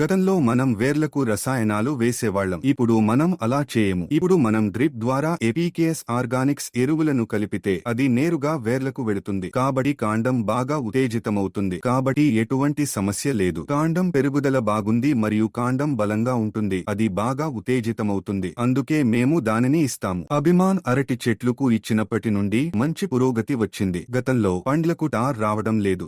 గతంలో మనం వేర్లకు రసాయనాలు వేసేవాళ్లం. ఇప్పుడు మనం అలా చేయము. ఇప్పుడు మనం డ్రిప్ ద్వారా ఎపికేఎస్ ఆర్గానిక్స్ ఎరువులను కలిపితే అది నేరుగా వేర్లకు వెళుతుంది. కాబట్టి కాండం బాగా ఉత్తేజితమవుతుంది. కాబట్టి ఎటువంటి సమస్య లేదు. కాండం పెరుగుదల బాగుంది మరియు కాండం బలంగా ఉంటుంది. అది బాగా ఉత్తేజితమవుతుంది. అందుకే మేము దానిని ఇస్తాము. అభిమాన్ అరటి చెట్లుకు ఇచ్చినప్పటి నుండి మంచి పురోగతి వచ్చింది. గతంలో పండ్లకు టార్ రావడం లేదు.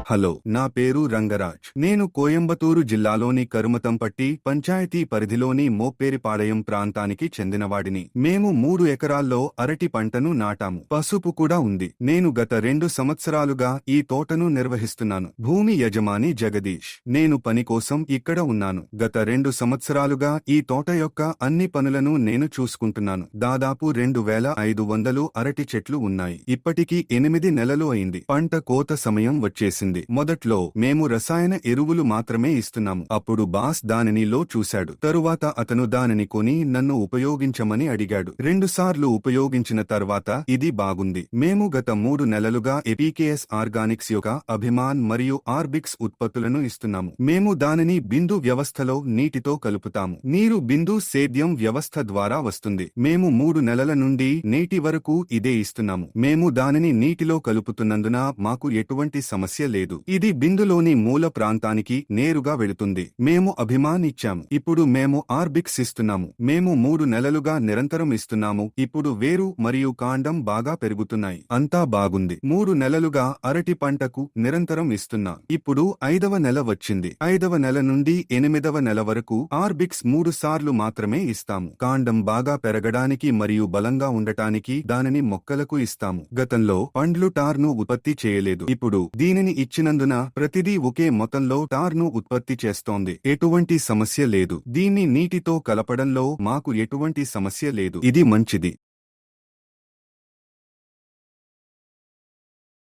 హలో, నా పేరు రంగరాజ్. నేను కోయంబత్తూరు జిల్లాలోని కరుమతంపట్టి పంచాయతీ పరిధిలోని మోప్పేరిపాళయం ప్రాంతానికి చెందినవాడిని. మేము 3 ఎకరాల్లో అరటి పంటను నాటాము. పసుపు కూడా ఉంది. నేను గత 2 సంవత్సరాలుగా ఈ తోటను నిర్వహిస్తున్నాను. భూమి యజమాని జగదీష్. నేను పని కోసం ఇక్కడ ఉన్నాను. గత 2 సంవత్సరాలుగా ఈ తోట యొక్క అన్ని పనులను నేను చూసుకుంటున్నాను. దాదాపు 2500 అరటి చెట్లు ఉన్నాయి. ఇప్పటికీ 8 నెలలు అయింది. పంట కోత సమయం వచ్చేసింది. మొదట్లో మేము రసాయన ఎరువులు మాత్రమే ఇస్తున్నాము. అప్పుడు బాస్ దానిని లో చూశాడు. తరువాత అతను దానిని కొని నన్ను ఉపయోగించమని అడిగాడు. 2 సార్లు ఉపయోగించిన తర్వాత ఇది బాగుంది. మేము గత 3 నెలలుగా ఎపికేఎస్ ఆర్గానిక్స్ యొక్క అభిమాన్ మరియు ఆర్బిక్స్ ఉత్పత్తులను ఇస్తున్నాము. మేము దానిని బిందు వ్యవస్థలో నీటితో కలుపుతాము. నీరు బిందు సేద్యం వ్యవస్థ ద్వారా వస్తుంది. మేము 3 నెలల నుండి నేటి వరకు ఇదే ఇస్తున్నాము. మేము దానిని నీటిలో కలుపుతున్నందున మాకు ఎటువంటి సమస్య లేదు. ఇది బిందులోని మూల ప్రాంతానికి నేరుగా వెళుతుంది. మేము అభిమాన్ ఇచ్చాము. ఇప్పుడు మేము ఆర్బిక్స్ ఇస్తున్నాము. మేము 3 నెలలుగా నిరంతరం ఇస్తున్నాము. ఇప్పుడు వేరు మరియు కాండం బాగా పెరుగుతున్నాయి. అంతా బాగుంది. 3 నెలలుగా అరటి పంటకు నిరంతరం ఇస్తున్నా. ఇప్పుడు 5వ నెల వచ్చింది. 5వ నెల నుండి 8వ నెల వరకు ఆర్బిక్స్ 3 సార్లు మాత్రమే ఇస్తాము. కాండం బాగా పెరగడానికి మరియు బలంగా ఉండటానికి దానిని మొక్కలకు ఇస్తాము. గతంలో పండ్లు టార్ను ఉత్పత్తి చేయలేదు. ఇప్పుడు దీనిని ఇచ్చినందున ప్రతిదీ ఒకే మొత్తంలో టార్ను ఉత్పత్తి చేస్తోంది. ఎటువంటి సమస్య లేదు. దీన్ని నీటితో కలపడంలో మాకు ఎటువంటి సమస్య లేదు. ఇది మంచిది.